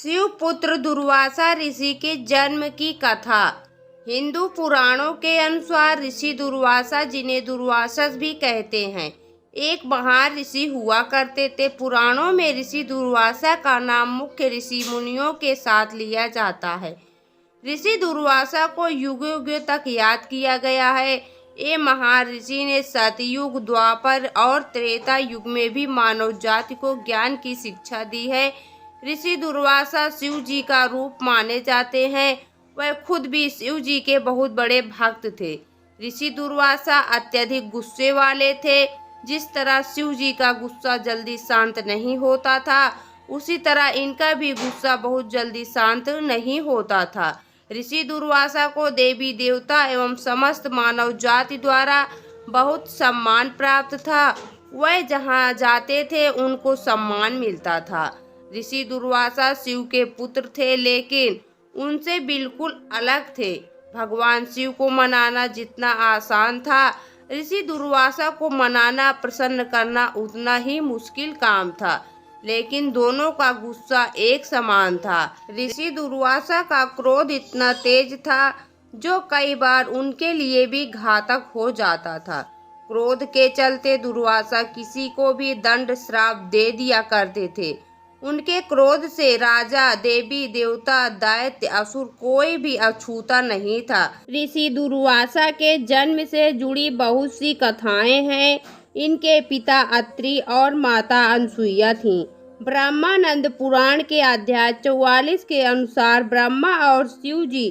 शिवपुत्र दुर्वासा ऋषि के जन्म की कथा। हिंदू पुराणों के अनुसार ऋषि दुर्वासा, जिन्हें दुर्वासस भी कहते हैं, एक महान ऋषि हुआ करते थे। पुराणों में ऋषि दुर्वासा का नाम मुख्य ऋषि मुनियों के साथ लिया जाता है। ऋषि दुर्वासा को युग युग तक याद किया गया है। ये महान ऋषि ने सतयुग, द्वापर और त्रेता युग में भी मानव जाति को ज्ञान की शिक्षा दी है। ऋषि दुर्वासा शिव जी का रूप माने जाते हैं। वह खुद भी शिव जी के बहुत बड़े भक्त थे। ऋषि दुर्वासा अत्यधिक गुस्से वाले थे। जिस तरह शिव जी का गुस्सा जल्दी शांत नहीं होता था, उसी तरह इनका भी गुस्सा बहुत जल्दी शांत नहीं होता था। ऋषि दुर्वासा को देवी देवता एवं समस्त मानव जाति द्वारा बहुत सम्मान प्राप्त था। वह जहाँ जाते थे उनको सम्मान मिलता था। ऋषि दुर्वासा शिव के पुत्र थे, लेकिन उनसे बिल्कुल अलग थे। भगवान शिव को मनाना जितना आसान था, ऋषि दुर्वासा को मनाना, प्रसन्न करना उतना ही मुश्किल काम था। लेकिन दोनों का गुस्सा एक समान था। ऋषि दुर्वासा का क्रोध इतना तेज था जो कई बार उनके लिए भी घातक हो जाता था। क्रोध के चलते दुर्वासा किसी को भी दंड श्राप दे दिया करते थे। उनके क्रोध से राजा, देवी देवता, दैत्य, असुर कोई भी अछूता नहीं था। ऋषि दुर्वासा के जन्म से जुड़ी बहुत सी कथाएं हैं। इनके पिता अत्रि और माता अनसुईया थीं। ब्रह्मानंद पुराण के अध्याय 44 के अनुसार ब्रह्मा और शिव जी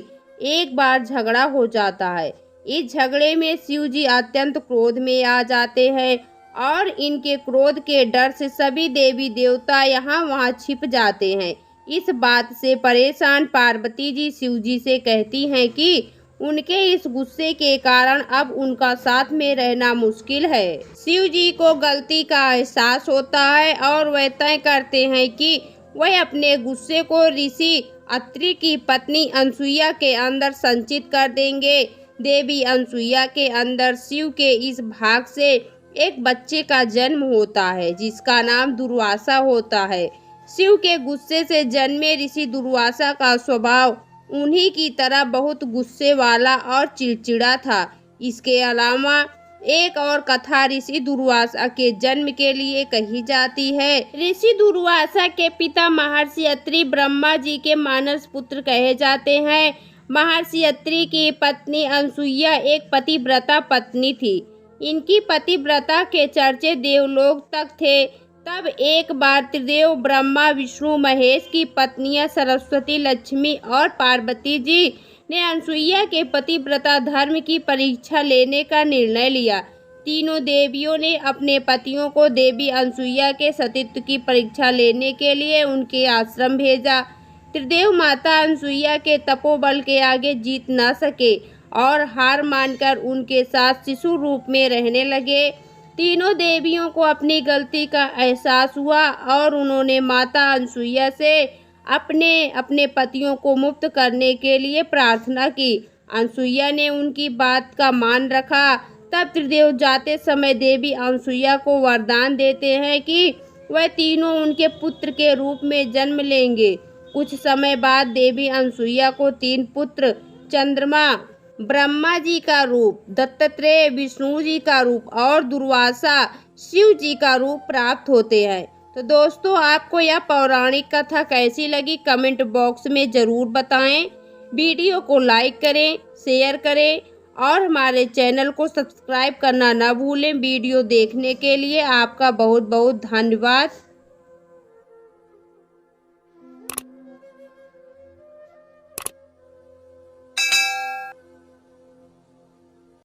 एक बार झगड़ा हो जाता है। इस झगड़े में शिव जी अत्यंत क्रोध में आ जाते हैं और इनके क्रोध के डर से सभी देवी देवता यहाँ वहाँ छिप जाते हैं। इस बात से परेशान पार्वती जी शिव जी से कहती हैं कि उनके इस गुस्से के कारण अब उनका साथ में रहना मुश्किल है। शिव जी को गलती का एहसास होता है और वह तय करते हैं कि वह अपने गुस्से को ऋषि अत्रि की पत्नी अनसुईया के अंदर संचित कर देंगे। देवी अनसुईया के अंदर शिव के इस भाग से एक बच्चे का जन्म होता है, जिसका नाम दुर्वासा होता है। शिव के गुस्से से जन्मे ऋषि दुर्वासा का स्वभाव उन्हीं की तरह बहुत गुस्से वाला और चिड़चिड़ा था। इसके अलावा एक और कथा ऋषि दुर्वासा के जन्म के लिए कही जाती है। ऋषि दुर्वासा के पिता महर्षि अत्रि ब्रह्मा जी के मानस पुत्र कहे जाते हैं। महर्षि अत्रि की पत्नी अनसुईया एक पतिव्रता पत्नी थी। इनकी पतिव्रता के चर्चे देवलोक तक थे। तब एक बार त्रिदेव ब्रह्मा, विष्णु, महेश की पत्नियां सरस्वती, लक्ष्मी और पार्वती जी ने अनसुईया के पतिव्रता धर्म की परीक्षा लेने का निर्णय लिया। तीनों देवियों ने अपने पतियों को देवी अनसुईया के सतीत्व की परीक्षा लेने के लिए उनके आश्रम भेजा। त्रिदेव माता अनसुईया के तपोबल के आगे जीत न सके और हार मानकर उनके साथ शिशु रूप में रहने लगे। तीनों देवियों को अपनी गलती का एहसास हुआ और उन्होंने माता अनसुईया से अपने पतियों को मुक्त करने के लिए प्रार्थना की। अनसुईया ने उनकी बात का मान रखा। तब त्रिदेव जाते समय देवी अनसुईया को वरदान देते हैं कि वह तीनों उनके पुत्र के रूप में जन्म लेंगे। कुछ समय बाद देवी अनसुईया को 3 पुत्र, चंद्रमा, ब्रह्मा जी का रूप, दत्तात्रेय विष्णु जी का रूप और दुर्वासा शिव जी का रूप प्राप्त होते हैं। तो दोस्तों, आपको यह पौराणिक कथा कैसी लगी कमेंट बॉक्स में ज़रूर बताएं। वीडियो को लाइक करें, शेयर करें और हमारे चैनल को सब्सक्राइब करना न भूलें। वीडियो देखने के लिए आपका बहुत बहुत धन्यवाद।